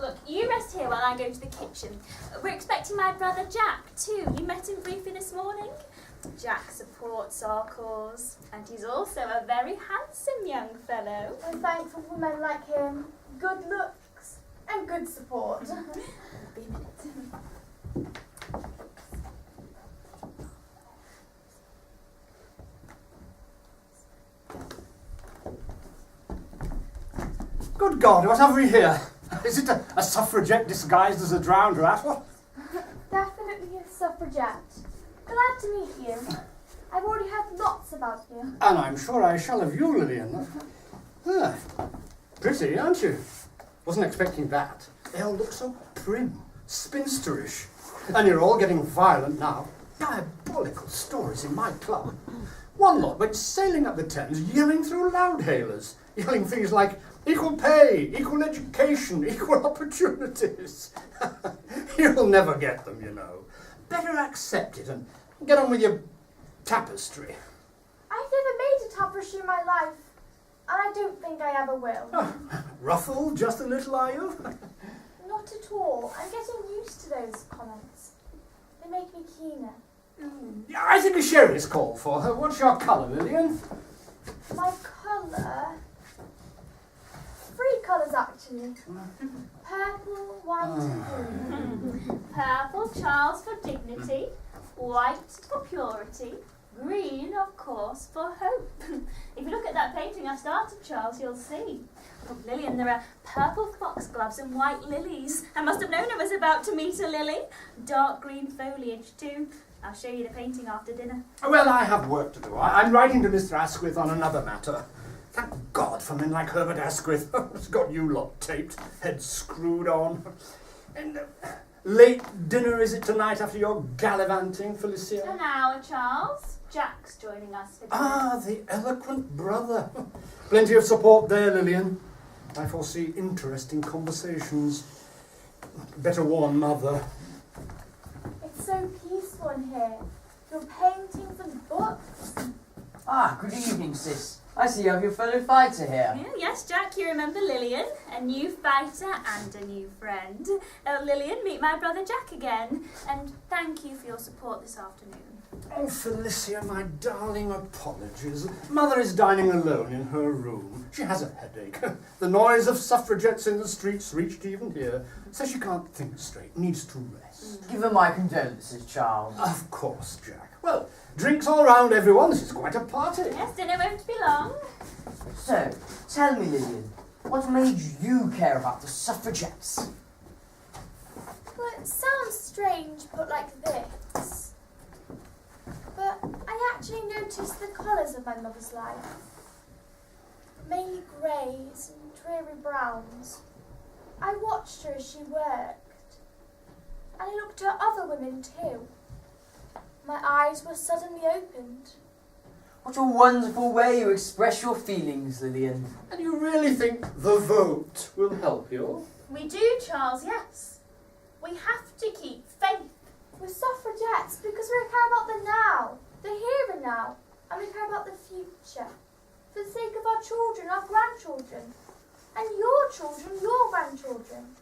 Look, you rest here while I go to the kitchen. We're expecting my brother Jack, too. You met him briefly this morning. Jack supports our cause, and he's also a very handsome young fellow. I'm thankful for men like him. Good looks and good support. Be a minute. Good God, what have we here? Is it a suffragette disguised as a drowned rat? What? Definitely a suffragette. Glad to meet you. I've already heard lots about you. And I'm sure I shall of you, Lillian. Ah, pretty, aren't you? Wasn't expecting that. They all look so prim, spinsterish. And you're all getting violent now. Diabolical stories in my club. One lot went sailing up the Thames, yelling through loudhailers, yelling things like equal pay, equal education, equal opportunities. You'll never get them, you know. Better accept it and get on with your tapestry. I've never made a tapestry in my life, and I don't think I ever will. Oh, ruffled just a little, are you? Not at all. I'm getting used to those comments. They make me keener. I think a sherry is called for. What's your colour, Lillian? My colour... 3 colours, actually. Purple, white and blue. Purple, Charles, for dignity. White, for purity. Green, of course, for hope. If you look at that painting I started, Charles, you'll see. Oh, Lillian, there are purple foxgloves and white lilies. I must have known I was about to meet a lily. Dark green foliage, too. I'll show you the painting after dinner. Well, I have work to do. I'm writing to Mr. Asquith on another matter. Thank God for men like Herbert Asquith. It's got you lot taped, head screwed on. And late dinner, is it tonight after your gallivanting, Felicia? An hour, Charles. Jack's joining us for dinner. Ah, the eloquent brother. Plenty of support there, Lillian. I foresee interesting conversations. Better warn Mother. It's so peaceful in here. Your paintings and books. Ah, good evening, sis. I see you have your fellow fighter here. Yes, Jack, you remember Lillian, a new fighter and a new friend. Oh, Lillian, meet my brother Jack again. And thank you for your support this afternoon. Oh, Felicia, my darling, apologies. Mother is dining alone in her room. She has a headache. The noise of suffragettes in the streets reached even here. Says she can't think straight, needs to rest. Give her my condolences, Charles. Of course, Jack. Well, drinks all round, everyone. This is quite a party. Yes, dinner won't be long. So, tell me, Lillian, what made you care about the suffragettes? Well, it sounds strange put like this. But I actually noticed the colours of my mother's life. Mainly greys and dreary browns. I watched her as she worked. And I looked at other women too. My eyes were suddenly opened. What a wonderful way you express your feelings, Lillian. And you really think the vote will help you? We do, Charles, yes. We have to keep faith. We're suffragettes because we care about the now, the here and now, and we care about the future. For the sake of our children, our grandchildren, and your children, your grandchildren.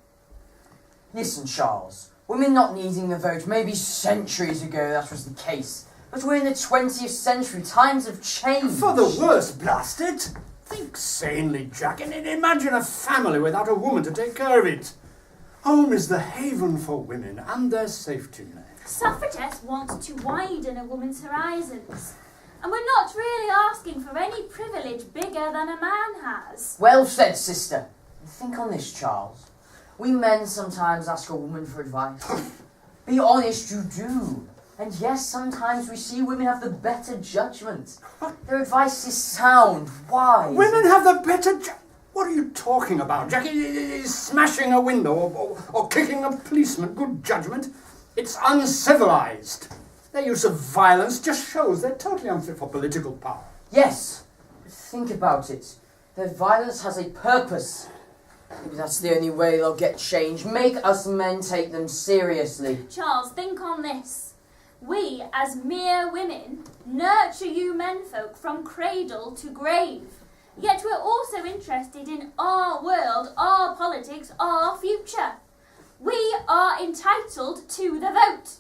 Listen, Charles. Women not needing the vote, maybe centuries ago that was the case. But we're in the 20th century. Times have changed. For the worse, blast it. Think sanely, Jack, and imagine a family without a woman to take care of it. Home is the haven for women and their safety net. Suffragettes want to widen a woman's horizons. And we're not really asking for any privilege bigger than a man has. Well said, sister. Think on this, Charles. We men sometimes ask a woman for advice. Be honest, you do. And yes, sometimes we see women have the better judgment. Their advice is sound, wise. Women have the better What are you talking about, Jack? Is smashing a window or kicking a policeman good judgment? It's uncivilized. Their use of violence just shows they're totally unfit for political power. Yes. Think about it. Their violence has a purpose. Maybe that's the only way they'll get change. Make us men take them seriously. Charles, think on this. We, as mere women, nurture you menfolk from cradle to grave. Yet we're also interested in our world, our politics, our future. We are entitled to the vote.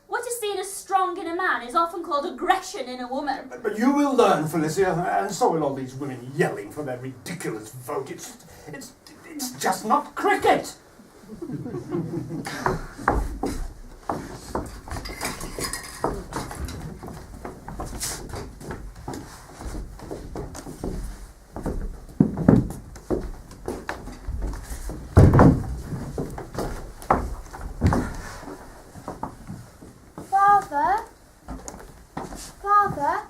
What is seen as strong in a man is often called aggression in a woman. But you will learn, Felicia, and so will all these women yelling for their ridiculous vote. It's just not cricket. Father?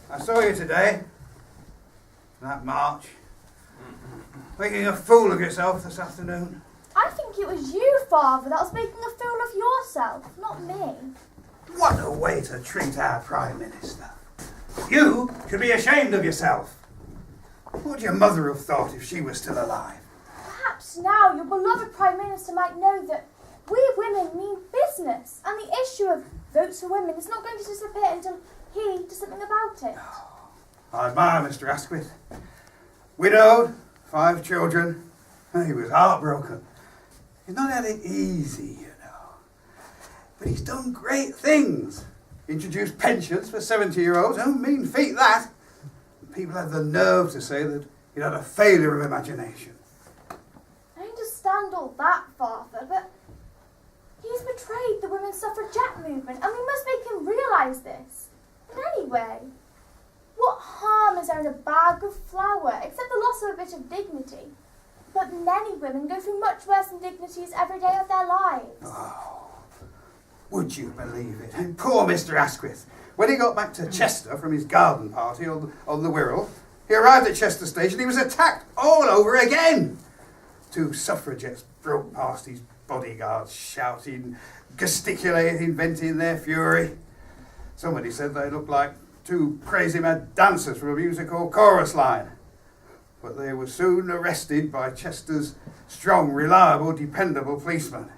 I saw you today. That march. Making a fool of yourself this afternoon. I think it was you, Father, that was making a fool of yourself, not me. What a way to treat our Prime Minister. You should be ashamed of yourself. What would your mother have thought if she was still alive? Perhaps now your beloved Prime Minister might know that we women mean business, and the issue of votes for women is not going to disappear until he does something about it. I admire Mr. Asquith. Widowed, 5 children. He was heartbroken. He's not had it easy, you know. But he's done great things. Introduced pensions for 70-year-olds. No mean feat, that. People had the nerve to say that he'd had a failure of imagination. I understand all that, Father, but he's betrayed the women's suffragette movement, and we must make him realise this. And anyway, what harm is there in a bag of flour, except the loss of a bit of dignity? But many women go through much worse indignities every day of their lives. Oh, would you believe it? And poor Mr. Asquith. When he got back to Chester from his garden party on the Wirral, he arrived at Chester Station. He was attacked all over again. 2 suffragettes broke past his bodyguards, shouting, gesticulating, venting their fury. Somebody said they looked like 2 crazy mad dancers from a musical chorus line. But they were soon arrested by Chester's strong, reliable, dependable policeman.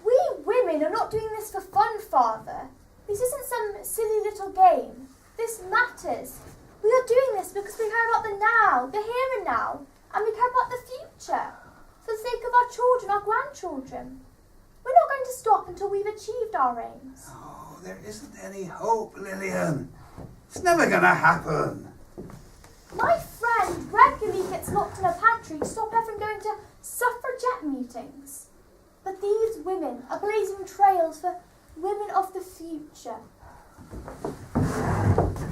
We women are not doing this for fun, Father. This isn't some silly little game. This matters. We are doing this because we care about the now, the here and now, and we care about the future. For the sake of our children, our grandchildren. We're not going to stop until we've achieved our aims. Oh, there isn't any hope, Lillian. It's never going to happen. My friend regularly gets locked in a pantry to stop her from going to suffragette meetings. But these women are blazing trails for women of the future.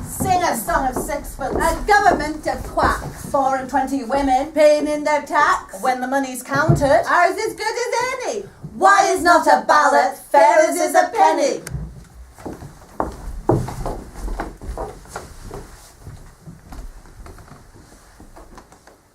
Sing a song of sixpence. A government of quacks. 4 and 20 women paying in their tax. When the money's counted, ours is good as any. Why is not a ballot fair as is a penny?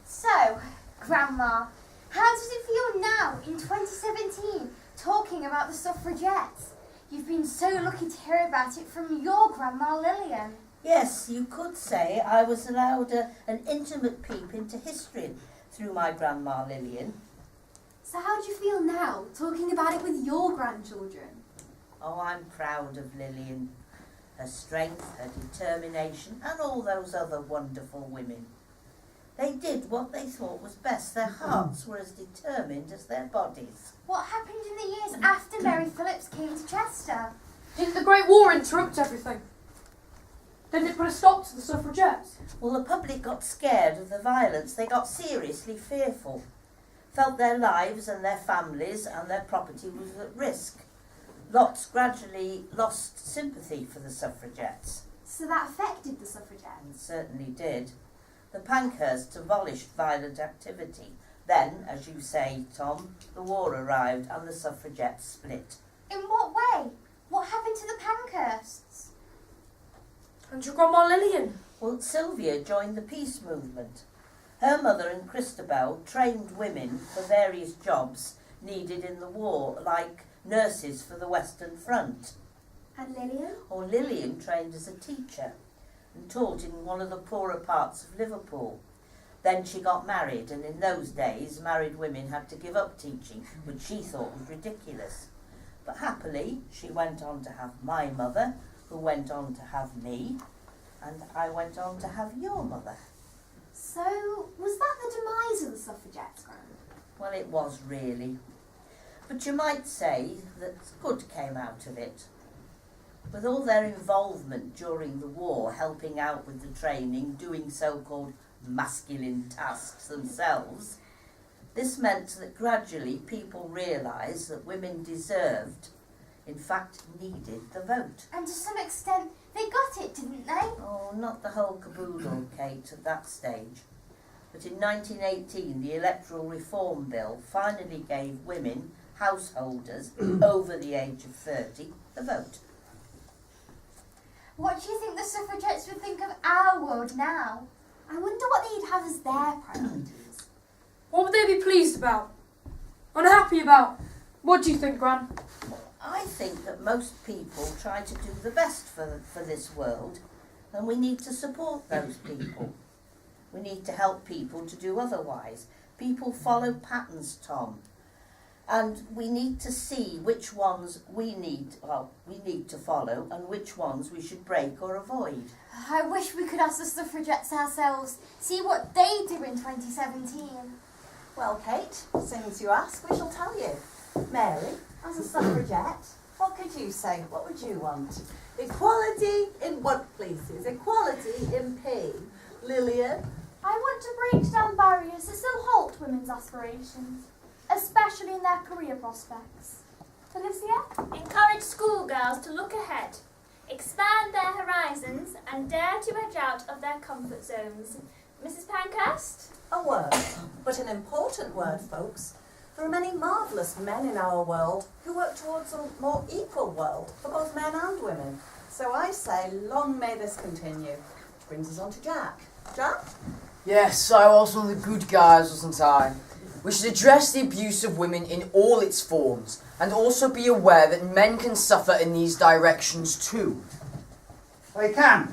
So, Grandma, how does it feel now in 2017 talking about the suffragettes? You've been so lucky to hear about it from your Grandma Lillian. Yes, you could say I was allowed an intimate peep into history through my Grandma Lillian. So how do you feel now, talking about it with your grandchildren? Oh, I'm proud of Lillian. Her strength, her determination, and all those other wonderful women. They did what they thought was best. Their hearts were as determined as their bodies. What happened in the years after Mary Phillips came to Chester? Didn't the Great War interrupt everything? Didn't it put a stop to the suffragettes? Well, the public got scared of the violence. They got seriously fearful. Felt their lives and their families and their property was at risk. Lots gradually lost sympathy for the suffragettes. So that affected the suffragettes? It certainly did. The Pankhursts abolished violent activity. Then, as you say, Tom, the war arrived and the suffragettes split. In what way? What happened to the Pankhursts? And your Grandma Lillian? Well, Sylvia joined the peace movement. Her mother and Christabel trained women for various jobs needed in the war, like nurses for the Western Front. And Lillian? Or Lillian trained as a teacher and taught in one of the poorer parts of Liverpool. Then she got married, and in those days married women had to give up teaching, which she thought was ridiculous. But happily she went on to have my mother, who went on to have me, and I went on to have your mother. So, was that the demise of the suffragettes, Gran? Well, it was really. But you might say that good came out of it. With all their involvement during the war, helping out with the training, doing so-called masculine tasks themselves, this meant that gradually people realised that women deserved, in fact needed, the vote. And to some extent, they got it, didn't they? Oh, not the whole caboodle, Kate, at that stage. But in 1918, the Electoral Reform Bill finally gave women, householders over the age of 30, the vote. What do you think the suffragettes would think of our world now? I wonder what they'd have as their priorities. What would they be pleased about? Unhappy about? What do you think, Gran? I think that most people try to do the best for this world, and we need to support those people. We need to help people to do otherwise. People follow patterns, Tom, and we need to see which ones we need to follow and which ones we should break or avoid. I wish we could ask the suffragettes ourselves, see what they do in 2017. Well, Kate, since you ask, we shall tell you. Mary, as a suffragette, what could you say? What would you want? Equality in workplaces, equality in pay. Lillian? I want to break down barriers that still halt women's aspirations, especially in their career prospects. Felicia? Encourage schoolgirls to look ahead, expand their horizons and dare to edge out of their comfort zones. Mrs. Pankhurst? A word, but an important word, folks. There are many marvellous men in our world who work towards a more equal world for both men and women. So I say, long may this continue. Which brings us on to Jack. Jack? Yes, I was one of the good guys, wasn't I? We should address the abuse of women in all its forms, and also be aware that men can suffer in these directions too. They can.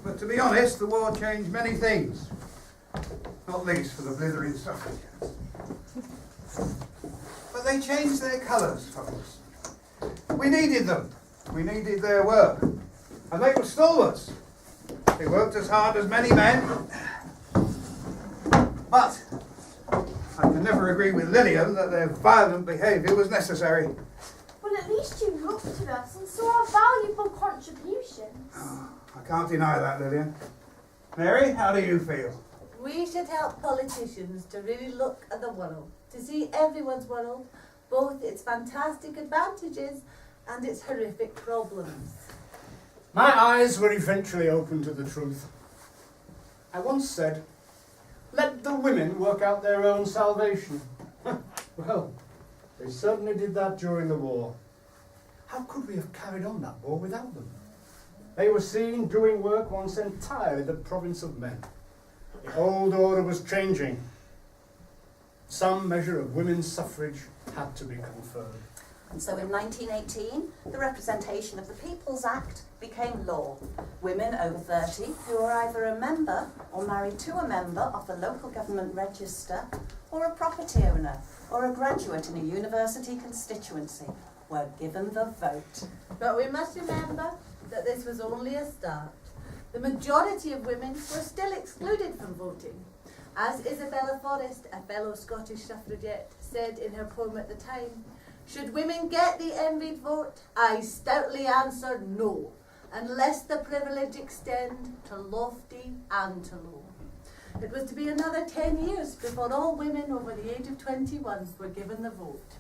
But to be honest, the war changed many things. Not least for the blithering suffragettes. But they changed their colours, folks. We needed them. We needed their work. And they were stalwarts. They worked as hard as many men. But I can never agree with Lillian that their violent behaviour was necessary. Well, at least you looked at us and saw our valuable contributions. I can't deny that, Lillian. Mary, how do you feel? We should help politicians to really look at the world, to see everyone's world, both its fantastic advantages and its horrific problems. My eyes were eventually opened to the truth. I once said, let the women work out their own salvation. Well, they certainly did that during the war. How could we have carried on that war without them? They were seen doing work once entirely the province of men. The old order was changing. Some measure of women's suffrage had to be conferred. And so in 1918, the Representation of the People's Act became law. Women over 30 who were either a member or married to a member of the local government register, or a property owner, or a graduate in a university constituency were given the vote. But we must remember that this was only a start. The majority of women were still excluded from voting. As Isabella Forrest, a fellow Scottish suffragette, said in her poem at the time, should women get the envied vote, I stoutly answer no, unless the privilege extend to lofty and to low. It was to be another 10 years before all women over the age of 21 were given the vote.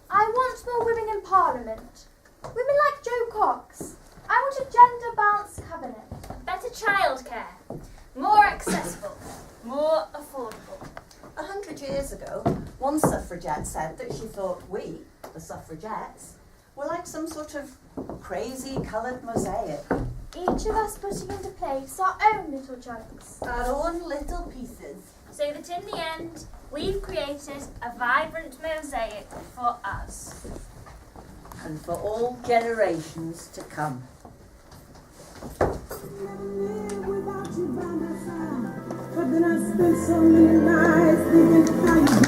I want more women in Parliament. Women like Jo Cox. I want a gender-balanced cabinet. Better childcare. More accessible. More affordable. 100 years ago, one suffragette said that she thought we, the suffragettes, were like some sort of crazy coloured mosaic. Each of us putting into place our own little chunks. Our own little pieces. So that in the end, we've created a vibrant mosaic for us. And for all generations to come. But then I spent so many nights thinking how you